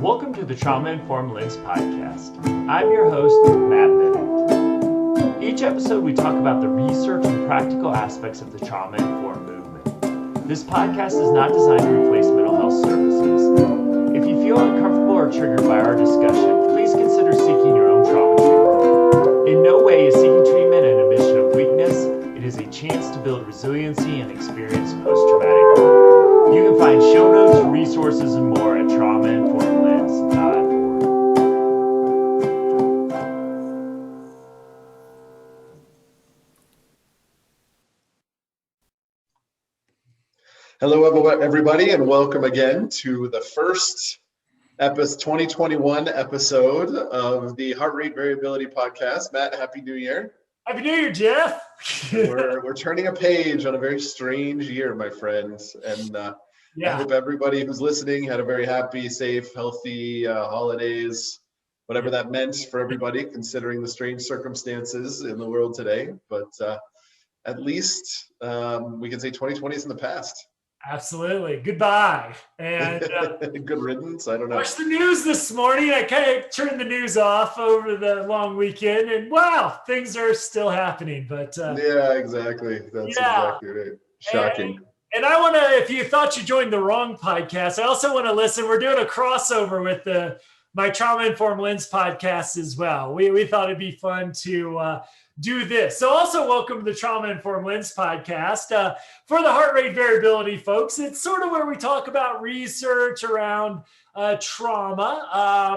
Welcome to the Trauma-Informed Lens Podcast. I'm your host, Matt Bennett. Each episode we talk about the research and practical aspects of the trauma-informed movement. This podcast is not designed to replace mental health services. If you feel uncomfortable or triggered by our discussion, please consider seeking your own trauma treatment. In no way is seeking treatment an admission of weakness. It is a chance to build resiliency and experience post-traumatic growth. You can find show notes, resources, and more at traumainformedlens.org. Hello, everybody, and welcome again to the first 2021 episode of the Heart Rate Variability Podcast. Matt, Happy New Year. Happy New Year, Jeff. We're turning a page on a very strange year, my friends. And I hope everybody who's listening had a very happy, safe, healthy holidays, whatever that meant for everybody, considering the strange circumstances in the world today. But at least we can say 2020 is in the past. Absolutely. Goodbye. And good riddance. I don't know. Watched the news this morning. I kind of turned the news off over the long weekend, and wow, things are still happening. But yeah, exactly. That's exactly right. Shocking. And I want to, if you thought you joined the wrong podcast, I also want to listen. We're doing a crossover with my Trauma Informed Lens podcast as well. We thought it'd be fun to do this. So also welcome to the Trauma Informed Lens podcast. For the heart rate variability folks, it's sort of where we talk about research around trauma.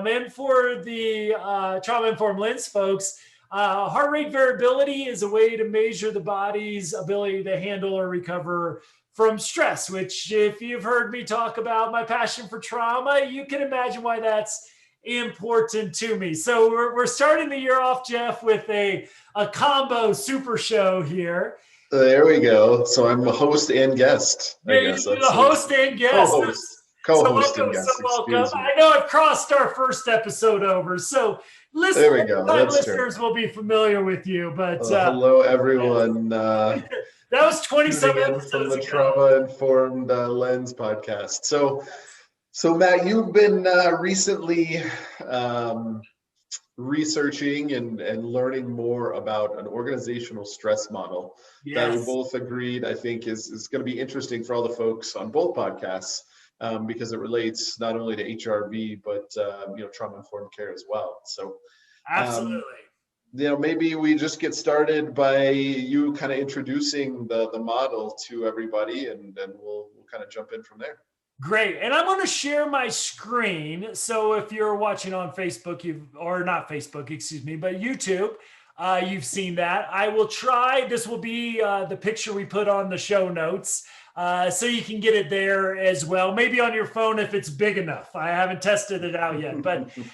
And for the Trauma Informed Lens folks, heart rate variability is a way to measure the body's ability to handle or recover from stress, which if you've heard me talk about my passion for trauma, you can imagine why that's important to me. So we're starting the year off, Jeff, with a combo super show here. There we go. So I'm a host and guest. I guess the host and guest. Co-host and guest. So welcome. I know I've crossed our first episode over. So there we go. Listeners will be familiar with you. But hello, everyone. That was 27 episodes from the Trauma Informed Lens podcast. So Matt, you've been recently researching and learning more about an organizational stress model that we both agreed, I think, is going to be interesting for all the folks on both podcasts because it relates not only to HRV but trauma-informed care as well. So absolutely. Maybe we just get started by you kind of introducing the model to everybody, and then we'll kind of jump in from there. Great. And I'm going to share my screen. So if you're watching on Facebook, but YouTube, you've seen that. I will try. This will be the picture we put on the show notes. So you can get it there as well. Maybe on your phone if it's big enough. I haven't tested it out yet. But you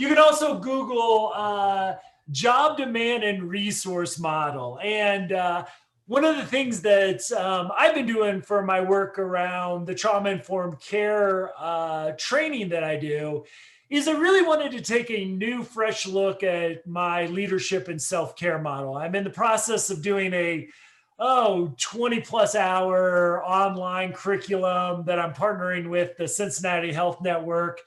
can also Google job demand and resource model. And one of the things that I've been doing for my work around the trauma-informed care training that I do is I really wanted to take a new, fresh look at my leadership and self-care model. I'm in the process of doing a 20-plus hour online curriculum that I'm partnering with the Cincinnati Health Network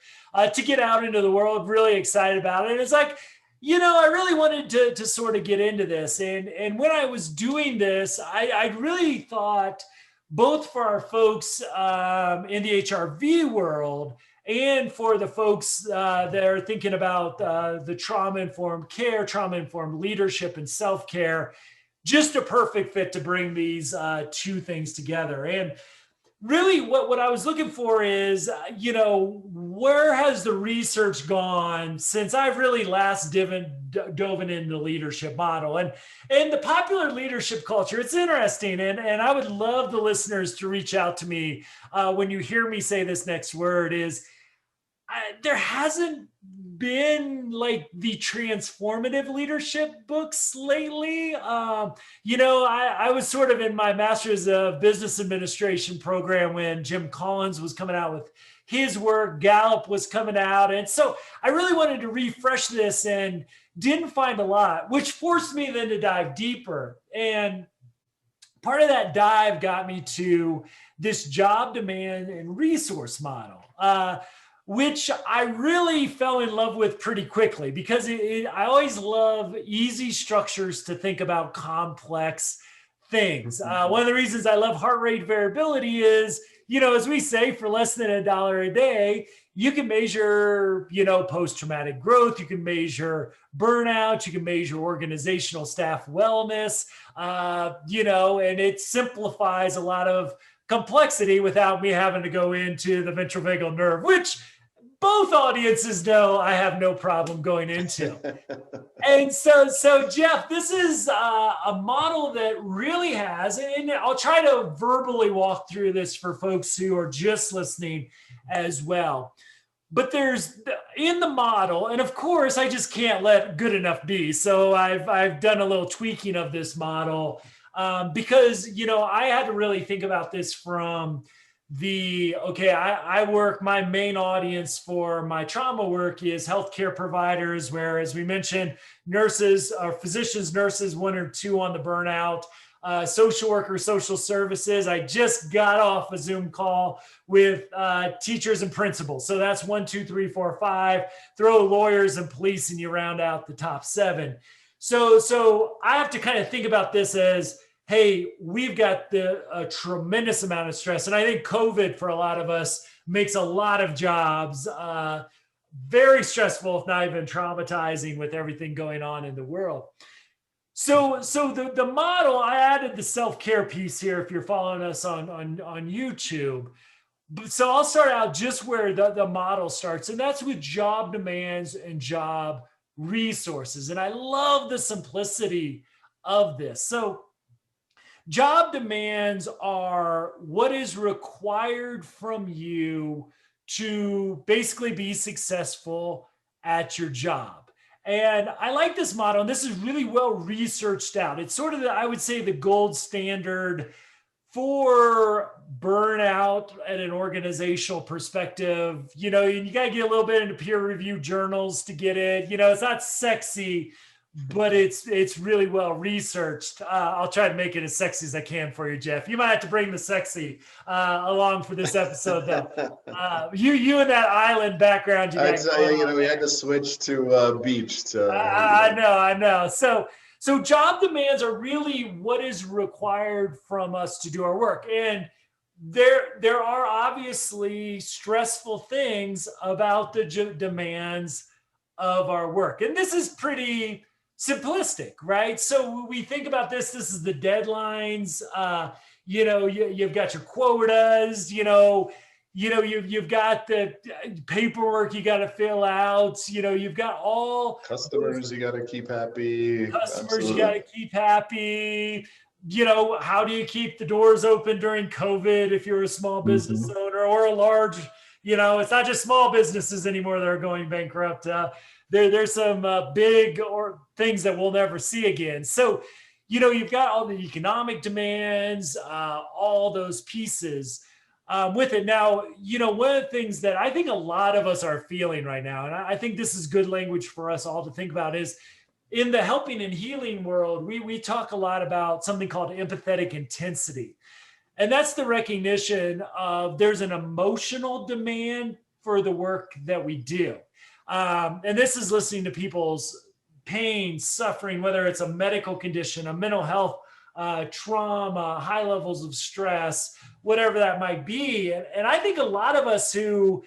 to get out into the world. Really excited about it. And it's like, I really wanted to sort of get into this. And when I was doing this, I really thought both for our folks in the HRV world and for the folks that are thinking about the trauma-informed care, trauma-informed leadership and self-care, just a perfect fit to bring these two things together. And really what I was looking for is, where has the research gone since I've really last dove into the leadership model and the popular leadership culture. It's interesting. And I would love the listeners to reach out to me when you hear me say this next word is there hasn't been like the transformative leadership books lately. I was sort of in my master's of business administration program when Jim Collins was coming out with his work, Gallup was coming out. And so I really wanted to refresh this and didn't find a lot, which forced me then to dive deeper. And part of that dive got me to this job demand and resource model. which I really fell in love with pretty quickly because I always love easy structures to think about complex things. One of the reasons I love heart rate variability is, as we say, for less than $1 a day, you can measure, post-traumatic growth. You can measure burnout. You can measure organizational staff wellness, and it simplifies a lot of complexity without me having to go into the ventral vagal nerve, which both audiences know I have no problem going into. And so Jeff, this is a model that really has, and I'll try to verbally walk through this for folks who are just listening as well. But there's in the model, and of course, I just can't let good enough be. So I've done a little tweaking of this model because, I had to really think about this from I work, my main audience for my trauma work is healthcare providers, where, as we mentioned, nurses or physicians, nurses, 1 or 2 on the burnout, social workers, social services. I just got off a Zoom call with teachers and principals. So that's 1, 2, 3, 4, 5, throw lawyers and police and you round out the top 7. So I have to kind of think about this as, hey, we've got a tremendous amount of stress. And I think COVID for a lot of us makes a lot of jobs very stressful, if not even traumatizing, with everything going on in the world. So the model, I added the self-care piece here if you're following us on YouTube. So I'll start out just where the model starts, and that's with job demands and job resources. And I love the simplicity of this. So job demands are what is required from you to basically be successful at your job. And I like this model, and this is really well researched out. It's sort of, I would say, the gold standard for burnout at an organizational perspective. You got to get a little bit into peer-reviewed journals to get it. It's not sexy, but it's really well researched. I'll try to make it as sexy as I can for you, Jeff. You might have to bring the sexy along for this episode, though. You and that island background. I'd say, we had to switch to beach. I know. So job demands are really what is required from us to do our work, and there are obviously stressful things about the demands of our work, and this is pretty simplistic, right? So we think about this is the deadlines, you've got your quotas, you've got the paperwork you got to fill out, you've got all customers you got to keep happy. You got to keep happy. How do you keep the doors open during COVID if you're a small business owner or a large, it's not just small businesses anymore that are going bankrupt. There's some big things that we'll never see again. So, you've got all the economic demands, all those pieces with it. Now, one of the things that I think a lot of us are feeling right now, and I think this is good language for us all to think about, is in the helping and healing world, we talk a lot about something called empathetic intensity. And that's the recognition of there's an emotional demand for the work that we do. And this is listening to people's pain, suffering, whether it's a medical condition, a mental health trauma, high levels of stress, whatever that might be. And I think a lot of us who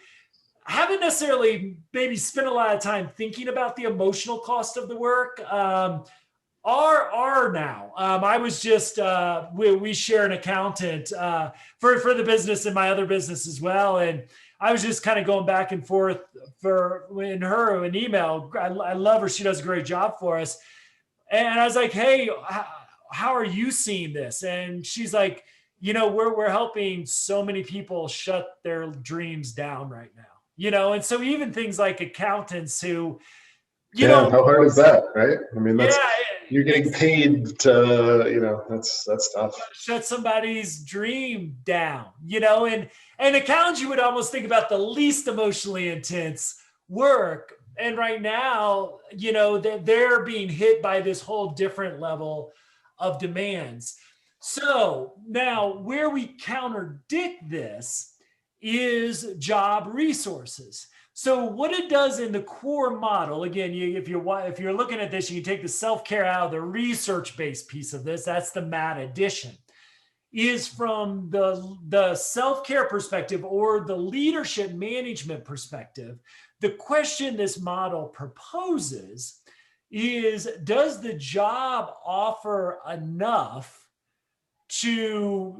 haven't necessarily maybe spent a lot of time thinking about the emotional cost of the work are now. I was just, we share an accountant for the business and my other business as well. And I was just kind of going back and forth in an email. I love her. She does a great job for us. And I was like, hey, how are you seeing this? And she's like, we're helping so many people shut their dreams down right now, and so even things like accountants who, how hard is that, right? I mean, you're getting paid to, that's tough. Shut somebody's dream down, and accountants, you would almost think about the least emotionally intense work. And right now, they're being hit by this whole different level of demands. So now where we counterdict this is job resources. So what it does in the core model, again, if you're looking at this, you take the self-care out of the research-based piece of this, that's the Matt addition, is from the self-care perspective or the leadership management perspective. The question this model proposes is, does the job offer enough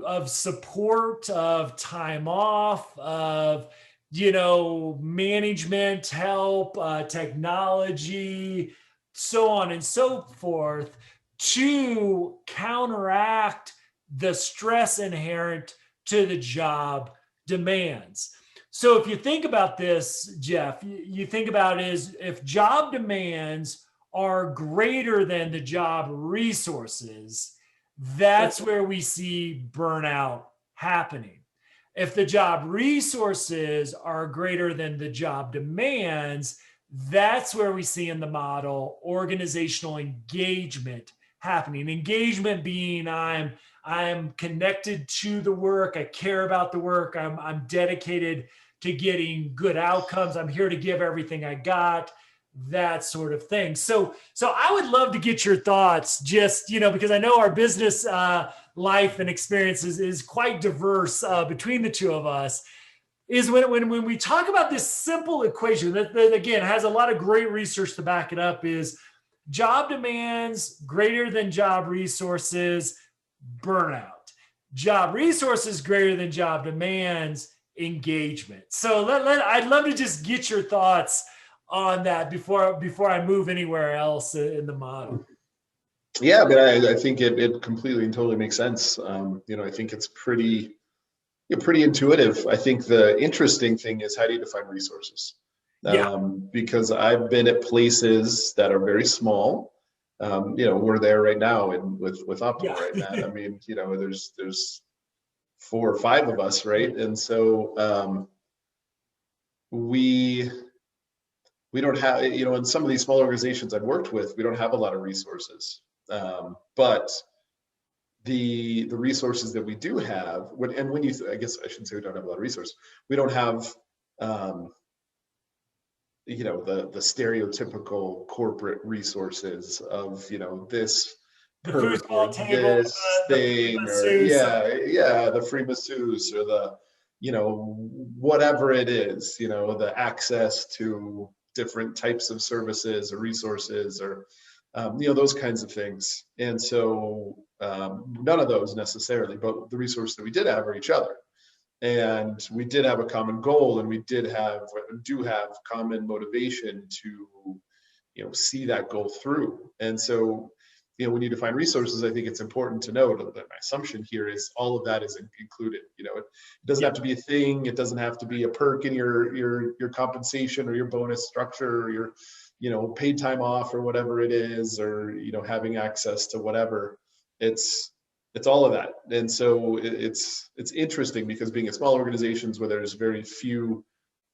of support, of time off, of management help, technology, so on and so forth, to counteract the stress inherent to the job demands. So if you think about this, Jeff, you think about it as if job demands are greater than the job resources, that's where we see burnout happening. If the job resources are greater than the job demands, that's where we see in the model organizational engagement happening. Engagement being I'm connected to the work, I care about the work, I'm dedicated to getting good outcomes, I'm here to give everything I got, that sort of thing. So I would love to get your thoughts, just, because I know our business life and experiences is quite diverse between the two of us, is when we talk about this simple equation that again has a lot of great research to back it up, is job demands greater than job resources, burnout. Job resources greater than job demands, engagement. So I'd love to just get your thoughts on that before I move anywhere else in the model. Yeah, but I think it completely and totally makes sense. I think it's pretty intuitive. I think the interesting thing is, how do you define resources? Because I've been at places that are very small. We're there right now with Optimal, right, Matt? I mean, there's 4 or 5 of us, right? And so we don't have, in some of these small organizations I've worked with, we don't have a lot of resources. But the resources that we do have, I guess I shouldn't say we don't have a lot of resources. We don't have, the stereotypical corporate resources of, this perk or this thing, or the free masseuse, or the, whatever it is, the access to different types of services or resources, or those kinds of things. And so none of those necessarily, but the resources that we did have are each other. And we did have a common goal, and we do have common motivation to, see that goal through. And so, when you define resources, I think it's important to note that my assumption here is all of that is included. It doesn't have to be a thing. It doesn't have to be a perk in your compensation or your bonus structure, or your, paid time off or whatever it is, or, having access to whatever. It's all of that. And so it's interesting, because being at small organizations where there's very few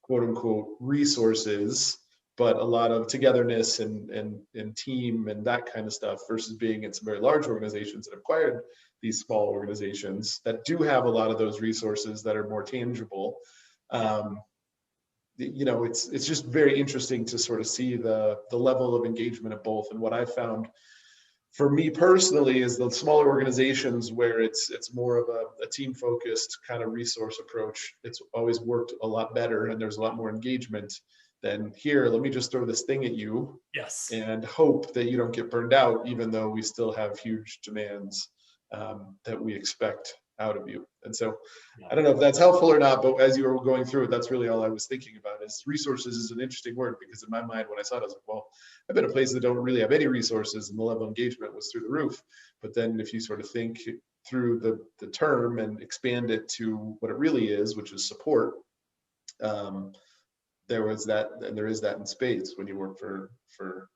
quote unquote resources, but a lot of togetherness and team and that kind of stuff, versus being in some very large organizations that have acquired these small organizations that do have a lot of those resources that are more tangible. It's just very interesting to sort of see the level of engagement of both. And what I found for me personally is the smaller organizations where it's more of a team focused kind of resource approach. It's always worked a lot better, and there's a lot more engagement than here. Let me just throw this thing at you, and hope that you don't get burned out, even though we still have huge demands that we expect out of you. And so I don't know if that's helpful or not, but as you were going through it, that's really all I was thinking about. Is resources is an interesting word, because in my mind, when I saw it, I was like, well, I've been in places that don't really have any resources, and the level of engagement was through the roof. But then if you sort of think through the term and expand it to what it really is, which is support, there was that, and there is that in spades when you work for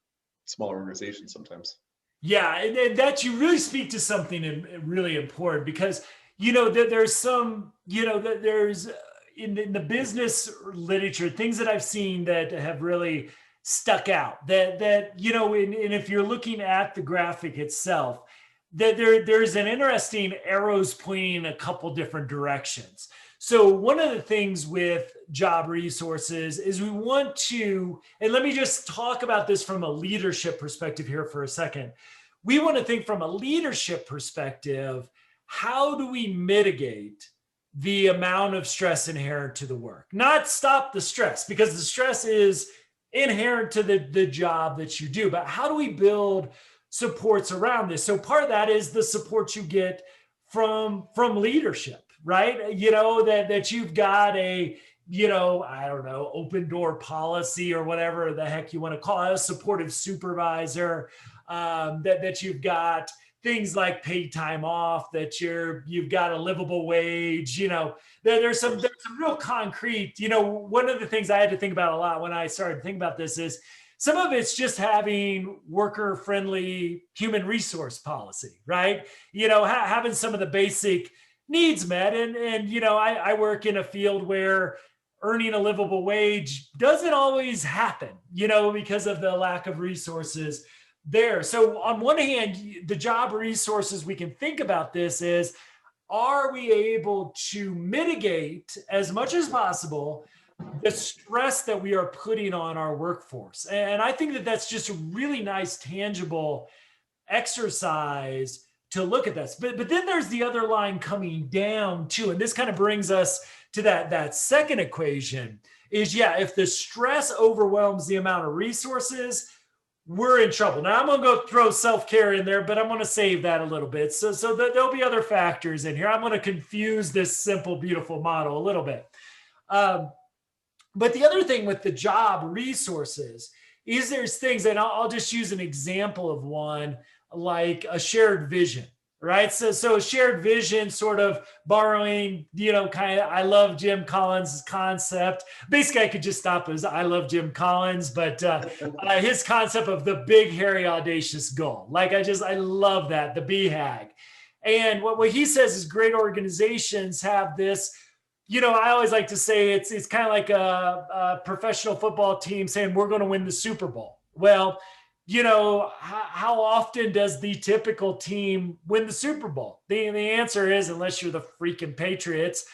smaller organizations sometimes. Yeah, and that you really speak to something really important, because there's some, there's in the business literature, things that I've seen that have really stuck out, that and if you're looking at the graphic itself, that there's an interesting arrows pointing in a couple different directions. So one of the things with job resources is we want to, and let me just talk about this from a leadership perspective here for a second. We want to think from a leadership perspective, how do we mitigate the amount of stress inherent to the work? Not stop the stress, because the stress is inherent to the job that you do, but how do we build supports around this? So part of that is the support you get from leadership, right? That you've got a, I don't know, open door policy or whatever the heck you want to call it, a supportive supervisor, that you've got things like paid time off, that you've got a livable wage, there's some real concrete, one of the things I had to think about a lot when I started thinking about this is some of it's just having worker friendly human resource policy, right? Having some of the basic needs met. And I work in a field where earning a livable wage doesn't always happen, because of the lack of resources there. So on one hand, the job resources we can think about this is, are we able to mitigate as much as possible the stress that we are putting on our workforce? And I think that that's just a really nice, tangible exercise to look at this. But then there's the other line coming down too. And this kind of brings us to that second equation is, if the stress overwhelms the amount of resources, we're in trouble. Now I'm going to go throw self-care in there, but I'm going to save that a little bit. So there'll be other factors in here. I'm going to confuse this simple, beautiful model a little bit. But the other thing with the job resources is there's things, and I'll just use an example of one, like a shared vision, right? So a shared vision, sort of borrowing, kind of, I love Jim Collins' concept. Basically, I could just stop as I love Jim Collins, but his concept of the big, hairy, audacious goal. Like, I love that, the BHAG. And what he says is great organizations have this, I always like to say it's kind of like a professional football team saying, we're going to win the Super Bowl. Well, how often does the typical team win the Super Bowl? The answer is, unless you're the freaking Patriots,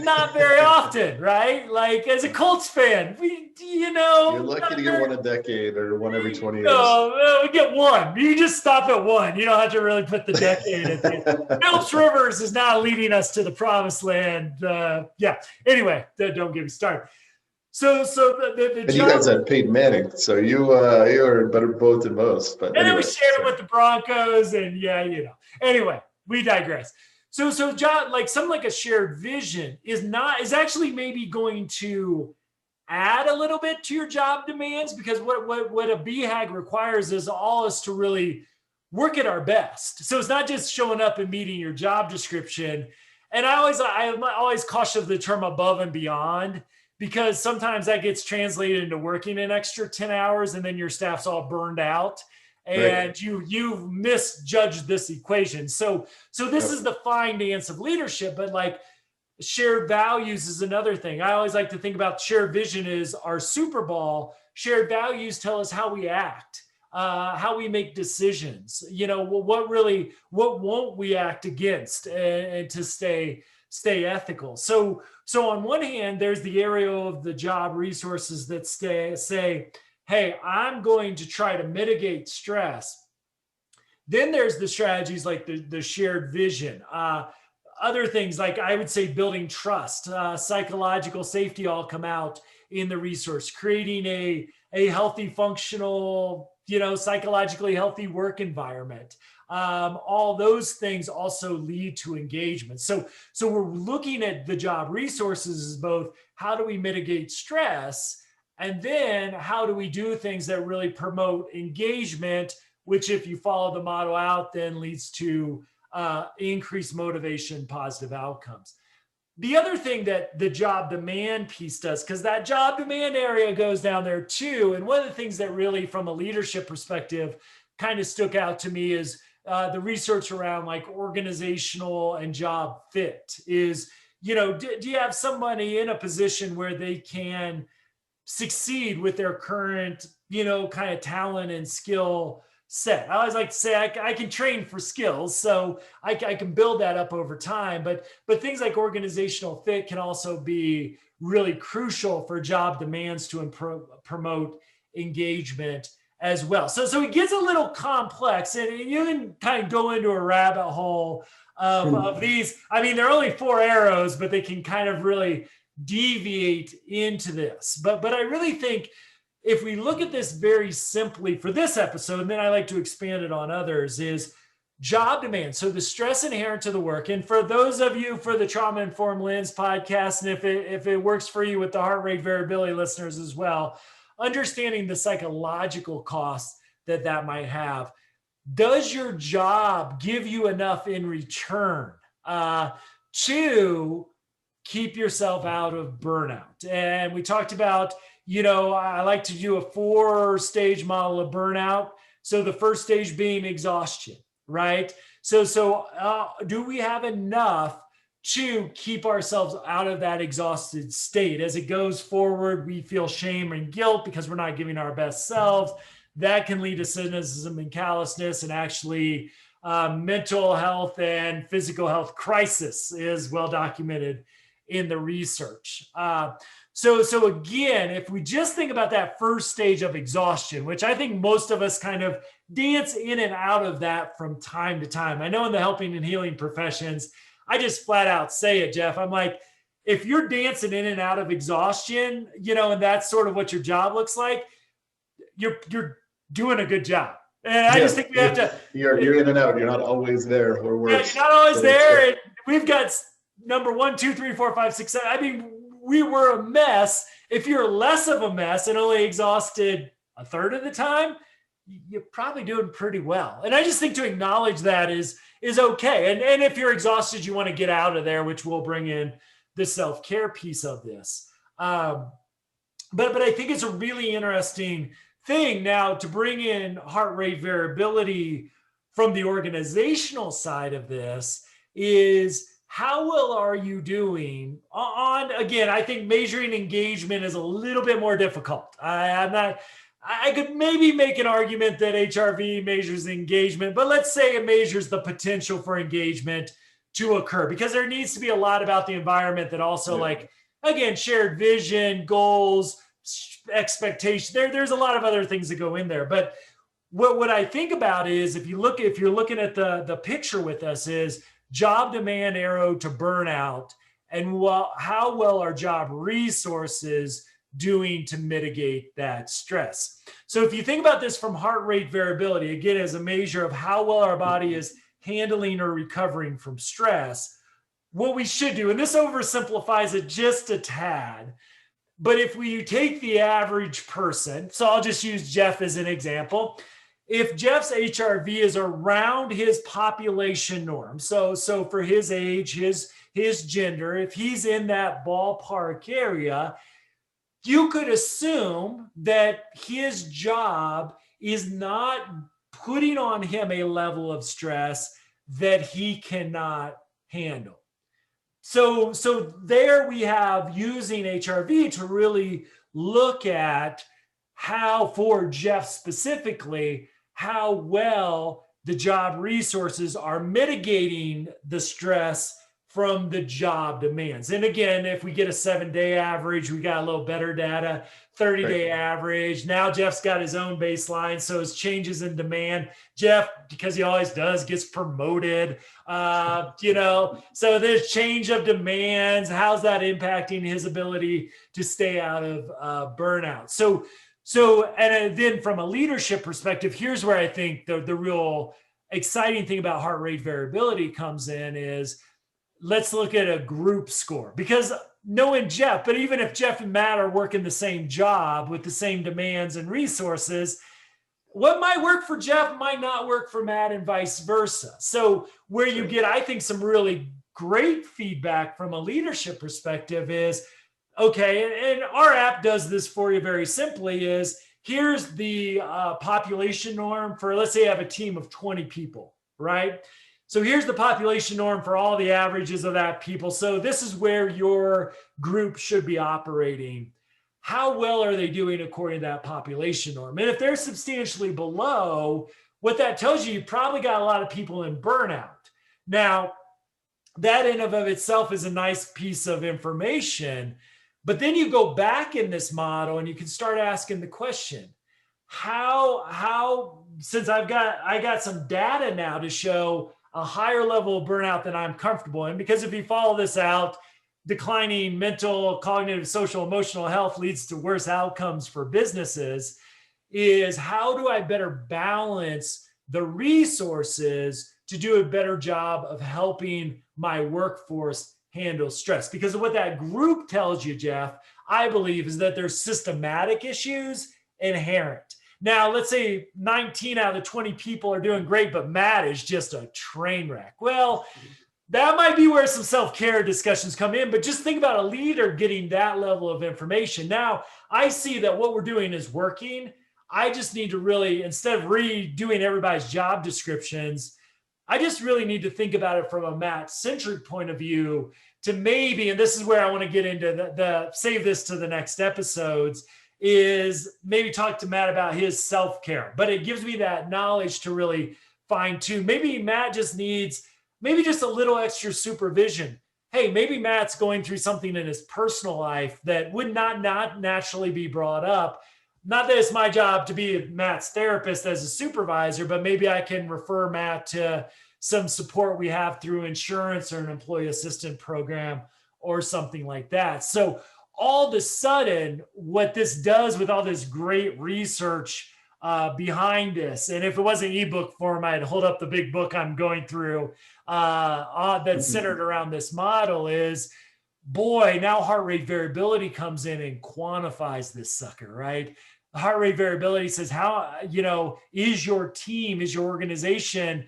not very often, right? Like, as a Colts fan, you're lucky to get one a decade or one every 20 years. No, we get one. You just stop at one. You don't have to really put the decade in there. Phillips Rivers is now leading us to the promised land. Anyway, don't get me started. So the and you guys had Peyton Manning, so you are in better boat than most. But and then we shared it with the Broncos, and Anyway, we digress. So John, like something like a shared vision is actually maybe going to add a little bit to your job demands, because what a BHAG requires is all us to really work at our best. So it's not just showing up and meeting your job description. And I'm always cautious of the term above and beyond, because sometimes that gets translated into working an extra 10 hours and then your staff's all burned out and right. You've misjudged this equation. So this is the fine dance of leadership, but like shared values is another thing. I always like to think about shared vision is our Super Bowl. Shared values tell us how we act, how we make decisions, what won't we act against and to stay ethical. So on one hand, there's the area of the job resources that say, hey, I'm going to try to mitigate stress. Then there's the strategies like the shared vision. Other things like, I would say, building trust, psychological safety all come out in the resource, creating a healthy, functional, psychologically healthy work environment. All those things also lead to engagement. So we're looking at the job resources as both how do we mitigate stress, and then how do we do things that really promote engagement, which if you follow the model out, then leads to increased motivation, positive outcomes. The other thing that the job demand piece does, because that job demand area goes down there too. And one of the things that really, from a leadership perspective, kind of stuck out to me is the research around like organizational and job fit is, do you have somebody in a position where they can succeed with their current, kind of talent and skill set. I always like to say I can train for skills, so I can build that up over time. But things like organizational fit can also be really crucial for job demands to promote engagement as well. So it gets a little complex, and you can kind of go into a rabbit hole of these. I mean, there are only 4 arrows, but they can kind of really deviate into this. But I really think if we look at this very simply for this episode, and then I like to expand it on others, is job demand. So the stress inherent to the work. And for those of you for the Trauma Informed Lens podcast, and if it works for you with the heart rate variability listeners as well, understanding the psychological costs that might have. Does your job give you enough in return to keep yourself out of burnout? And we talked about, I like to do a 4-stage model of burnout. So the first stage being exhaustion, right? So do we have enough to keep ourselves out of that exhausted state? As it goes forward, we feel shame and guilt because we're not giving our best selves. That can lead to cynicism and callousness, and actually mental health and physical health crisis is well documented in the research. So again, if we just think about that first stage of exhaustion, which I think most of us kind of dance in and out of that from time to time. I know in the helping and healing professions, I just flat out say it, Jeff. I'm like, if you're dancing in and out of exhaustion, and that's sort of what your job looks like, you're doing a good job. And I just think we have to. You're in and out. You're not always there, or worse. Yeah, you're not always there. And we've got number 1, 2, 3, 4, 5, 6, 7. I mean, we were a mess. If you're less of a mess and only exhausted a third of the time, you're probably doing pretty well. And I just think to acknowledge that is okay. And if you're exhausted, you want to get out of there, which will bring in the self-care piece of this. But I think it's a really interesting thing now to bring in heart rate variability from the organizational side of this is how well are you doing on, again, I think measuring engagement is a little bit more difficult. I could maybe make an argument that HRV measures engagement, but let's say it measures the potential for engagement to occur, because there needs to be a lot about the environment that also like, again, shared vision, goals, expectation. There's a lot of other things that go in there. But what I think about is if you're looking at the picture with us is job demand arrow to burnout, and how well are job resources doing to mitigate that stress. So if you think about this from heart rate variability, again, as a measure of how well our body is handling or recovering from stress, what we should do, and this oversimplifies it just a tad, but if we take the average person, so I'll just use Jeff as an example. If Jeff's HRV is around his population norm, so for his age, his gender, if he's in that ballpark area, you could assume that his job is not putting on him a level of stress that he cannot handle. So there we have using HRV to really look at how, for Jeff specifically, how well the job resources are mitigating the stress from the job demands. And again, if we get a 7-day average, we got a little better data, 30-day average. Now Jeff's got his own baseline. So his changes in demand, Jeff, because he always does, gets promoted, so there's change of demands. How's that impacting his ability to stay out of burnout? So, and then from a leadership perspective, here's where I think the real exciting thing about heart rate variability comes in is, let's look at a group score, because knowing Jeff, but even if Jeff and Matt are working the same job with the same demands and resources, what might work for Jeff might not work for Matt and vice versa. So where you get, I think, some really great feedback from a leadership perspective is, okay, and our app does this for you very simply, is here's the population norm for, let's say you have a team of 20 people, right? So here's the population norm for all the averages of that people. So this is where your group should be operating. How well are they doing according to that population norm? And if they're substantially below, what that tells you, you probably got a lot of people in burnout. Now, that in of itself is a nice piece of information. But then you go back in this model and you can start asking the question, how, since I got some data now to show a higher level of burnout than I'm comfortable in, because if you follow this out, declining mental, cognitive, social, emotional health leads to worse outcomes for businesses, is how do I better balance the resources to do a better job of helping my workforce handle stress? Because of what that group tells you, Jeff, I believe, is that there's systematic issues inherent. Now, let's say 19 out of the 20 people are doing great, but Matt is just a train wreck. Well, that might be where some self-care discussions come in, but just think about a leader getting that level of information. Now, I see that what we're doing is working. I just need to really, instead of redoing everybody's job descriptions, I just really need to think about it from a Matt-centric point of view to maybe, and this is where I want to get into the save this to the next episodes, is maybe talk to Matt about his self-care. But it gives me that knowledge to really fine tune. Maybe Matt just needs maybe just a little extra supervision. Hey, maybe Matt's going through something in his personal life that would not naturally be brought up. Not that it's my job to be Matt's therapist as a supervisor, but maybe I can refer Matt to some support we have through insurance or an employee assistance program or something like that. So all of a sudden, what this does with all this great research behind this, and if it wasn't ebook form, I'd hold up the big book I'm going through that's centered around this model, is, boy, now heart rate variability comes in and quantifies this sucker, right? Heart rate variability says, how, is your team, is your organization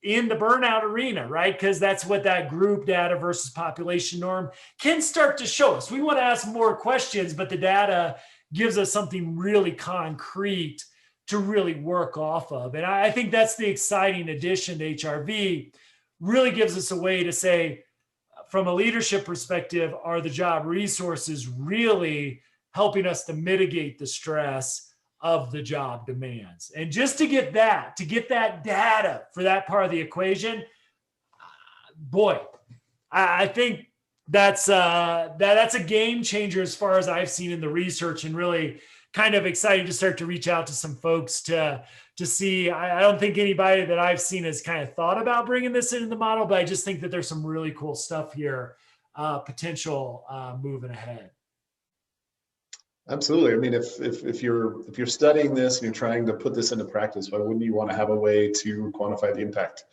in the burnout arena, right? Because that's what that group data versus population norm can start to show us. We want to ask more questions, but the data gives us something really concrete to really work off of. And I think that's the exciting addition to HRV. Really gives us a way to say, from a leadership perspective, are the job resources really helping us to mitigate the stress of the job demands? And just to get that data for that part of the equation, boy, I think that's a game changer as far as I've seen in the research, and really kind of excited to start to reach out to some folks to see. I don't think anybody that I've seen has kind of thought about bringing this into the model, but I just think that there's some really cool stuff here, potential moving ahead. Absolutely. I mean, if you're studying this and you're trying to put this into practice, why wouldn't you want to have a way to quantify the impact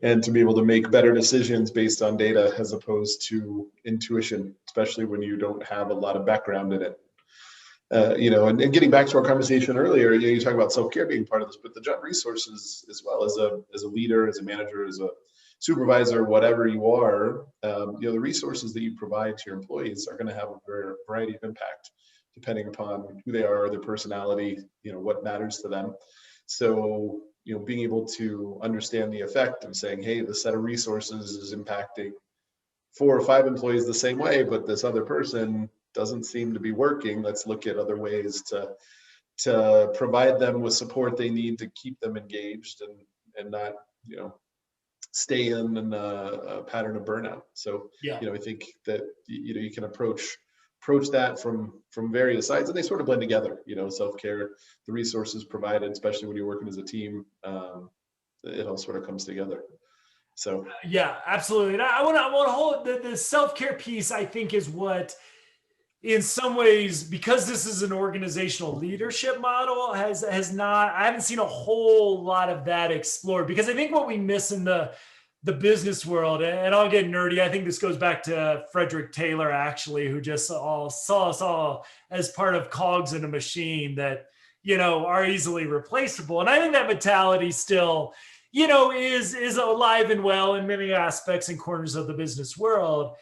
and to be able to make better decisions based on data as opposed to intuition, especially when you don't have a lot of background in it? And getting back to our conversation earlier, you talk about self-care being part of this, but the job resources as well, as a leader, as a manager, as a supervisor, whatever you are, the resources that you provide to your employees are going to have a variety of impact depending upon who they are, their personality, what matters to them. So, being able to understand the effect of saying, hey, the set of resources is impacting 4 or 5 employees the same way, but this other person doesn't seem to be working. Let's look at other ways to provide them with support they need to keep them engaged and not, stay in a pattern of burnout. So, yeah. I think that, you can approach that from various sides, and they sort of blend together. Self-care, the resources provided, especially when you're working as a team, it all sort of comes together. So yeah, absolutely. And I want to hold the self-care piece. I think is what, in some ways, because this is an organizational leadership model, has not. I haven't seen a whole lot of that explored, because I think what we miss in the business world, and I'll get nerdy, I think this goes back to Frederick Taylor, actually, who just saw us all as part of cogs in a machine that, are easily replaceable. And I think that mentality still, is alive and well in many aspects and corners of the business world.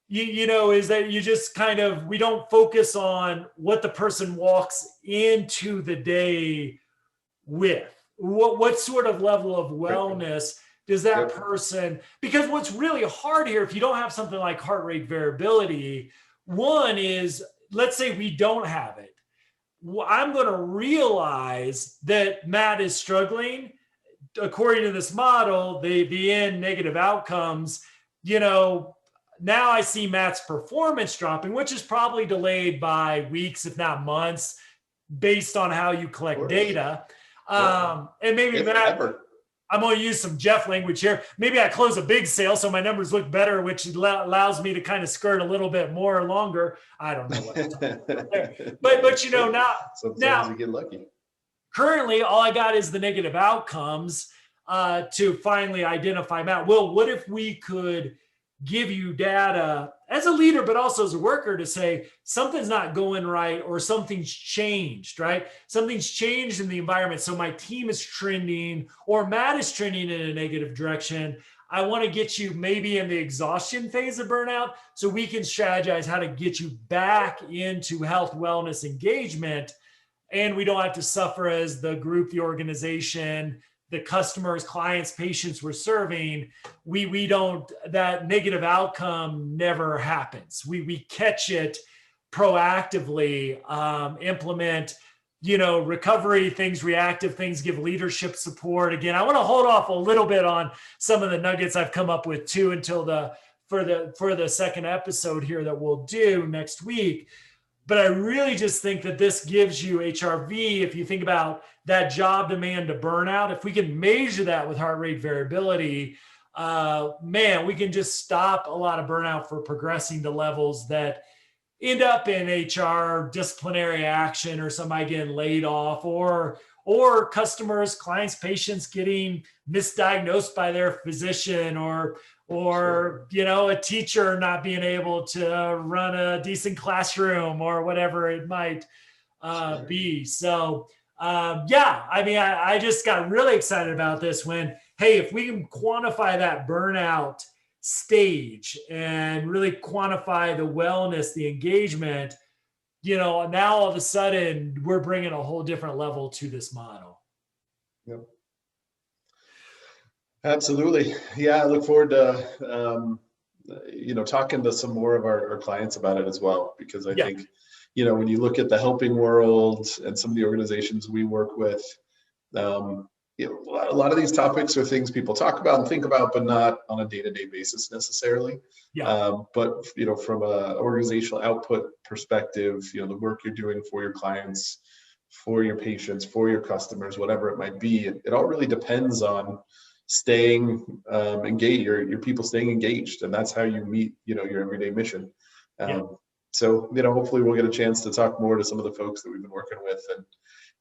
Is that you just kind of, we don't focus on what the person walks into the day with. What sort of level of wellness does that person, because what's really hard here, if you don't have something like heart rate variability, one is, let's say we don't have it. I'm going to realize that Matt is struggling. According to this model, the end negative outcomes, now I see Matt's performance dropping, which is probably delayed by weeks, if not months, based on how you collect data. And maybe Matt, I'm going to use some Jeff language here. Maybe I close a big sale so my numbers look better, which allows me to kind of skirt a little bit more or longer. I don't know what I'm talking about there. But now you get lucky. Currently, all I got is the negative outcomes to finally identify Matt. Well, what if we could give you data as a leader, but also as a worker to say something's not going right or something's changed, right? Something's changed in the environment. So my team is trending or Matt is trending in a negative direction. I want to get you maybe in the exhaustion phase of burnout so we can strategize how to get you back into health, wellness, engagement. And we don't have to suffer as the group, the organization, the customers, clients, patients we're serving. We don't, that negative outcome never happens. We catch it proactively, implement, recovery things, reactive things, give leadership support. Again, I want to hold off a little bit on some of the nuggets I've come up with too until for the second episode here that we'll do next week. But I really just think that this gives you HRV. If you think about that job demand to burnout, if we can measure that with heart rate variability, we can just stop a lot of burnout for progressing to levels that end up in HR disciplinary action or somebody getting laid off or customers, clients, patients getting misdiagnosed by their physician or a teacher not being able to run a decent classroom or whatever it might be. So, I just got really excited about this when, hey, if we can quantify that burnout stage and really quantify the wellness, the engagement, now all of a sudden we're bringing a whole different level to this model. Yep. Absolutely. Yeah, I look forward to, talking to some more of our clients about it as well, because I think, when you look at the helping world and some of the organizations we work with, a lot of these topics are things people talk about and think about, but not on a day-to-day basis necessarily. But, from an organizational output perspective, the work you're doing for your clients, for your patients, for your customers, whatever it might be, it all really depends on staying engaged, your people staying engaged, and that's how you meet your everyday mission. So hopefully we'll get a chance to talk more to some of the folks that we've been working with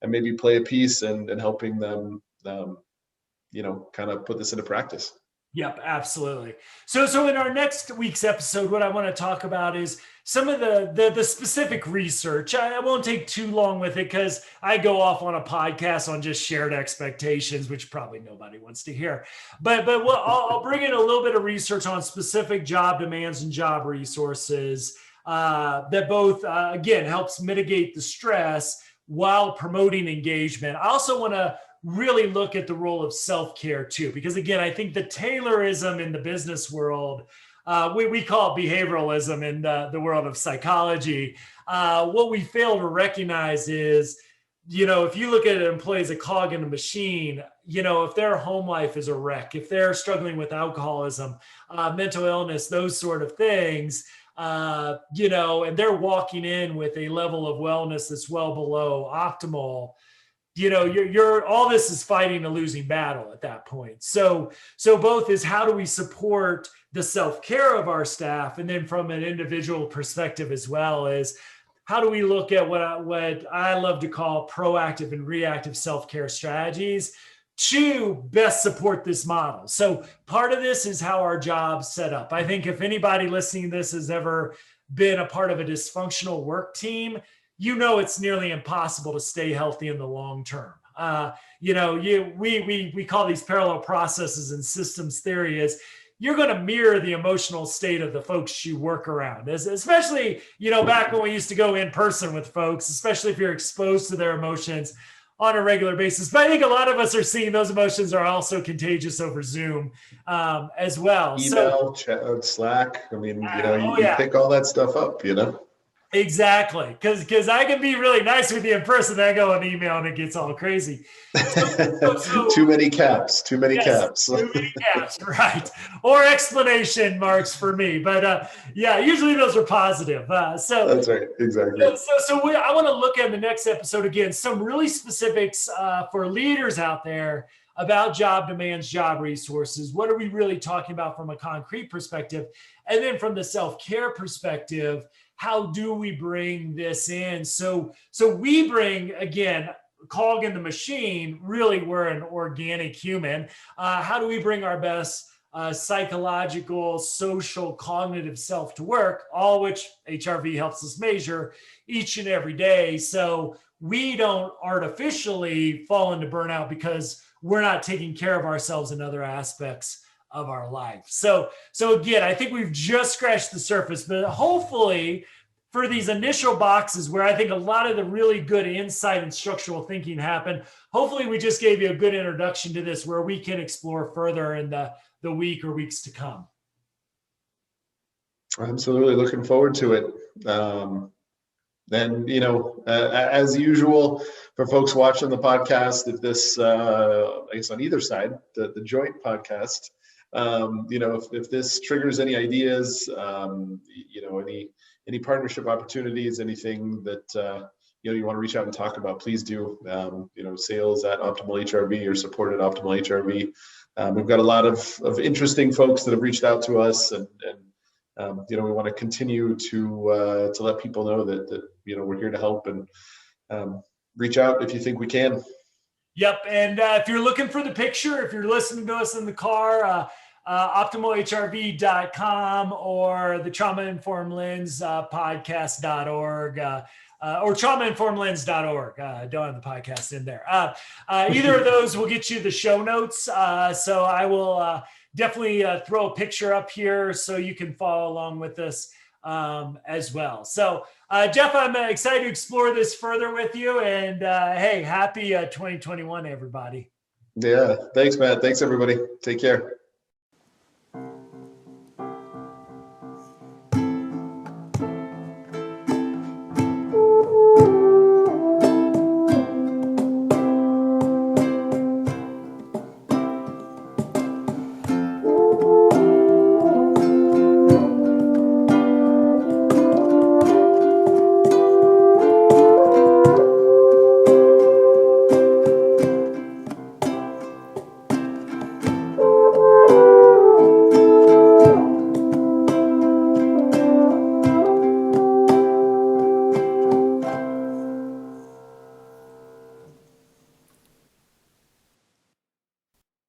and maybe play a piece and helping them kind of put this into practice. Yep, absolutely. So in our next week's episode, what I want to talk about is some of the specific research. I won't take too long with it because I go off on a podcast on just shared expectations, which probably nobody wants to hear. But I'll bring in a little bit of research on specific job demands and job resources that both, again, helps mitigate the stress while promoting engagement. I also want to really look at the role of self-care too, because again, I think the Taylorism in the business world, we call it behavioralism in the world of psychology. What we fail to recognize is, if you look at an employee as a cog in a machine, if their home life is a wreck, if they're struggling with alcoholism, mental illness, those sort of things, and they're walking in with a level of wellness that's well below optimal, you're all this is fighting a losing battle at that point. So both is how do we support the self-care of our staff, and then from an individual perspective as well is how do we look at what I love to call proactive and reactive self-care strategies to best support this model. So part of this is how our job's set up. I think if anybody listening to this has ever been a part of a dysfunctional work team, it's nearly impossible to stay healthy in the long term. We call these parallel processes and systems theory is you're going to mirror the emotional state of the folks you work around, especially, back when we used to go in person with folks, especially if you're exposed to their emotions on a regular basis. But I think a lot of us are seeing those emotions are also contagious over Zoom as well. Email, chat, Slack. I mean, you pick all that stuff up, Exactly. Because I can be really nice with you in person. I go an email and it gets all crazy. Too many caps. Too many yes, caps. too many caps, right? Or explanation marks for me. But yeah, usually those are positive. That's right. Exactly. I want to look at the next episode again, some really specifics for leaders out there about job demands, job resources. What are we really talking about from a concrete perspective? And then from the self-care perspective, how do we bring this in? So we bring, again, cog in the machine, really we're an organic human. How do we bring our best psychological, social, cognitive self to work, all which HRV helps us measure each and every day. So we don't artificially fall into burnout because we're not taking care of ourselves in other aspects of our life. So again, I think we've just scratched the surface, but hopefully for these initial boxes where I think a lot of the really good insight and structural thinking happen, hopefully we just gave you a good introduction to this where we can explore further in the week or weeks to come. Absolutely. Looking forward to it. And, as usual, for folks watching the podcast, if this, I guess on either side, the joint podcast, if this triggers any ideas, any partnership opportunities, anything that, you want to reach out and talk about, please do. Sales at Optimal HRV or support at Optimal HRV. We've got a lot of interesting folks that have reached out to us, and we want to continue to let people know that we're here to help, and reach out if you think we can. Yep. And if you're looking for the picture, if you're listening to us in the car, optimalhrv.com or the Trauma Informed Lens podcast.org. Or traumainformedlens.org. Don't have the podcast in there. Either of those will get you the show notes. So I will definitely throw a picture up here so you can follow along with us as well. So Jeff, I'm excited to explore this further with you. And hey, happy 2021, everybody. Yeah. Thanks, Matt. Thanks, everybody. Take care.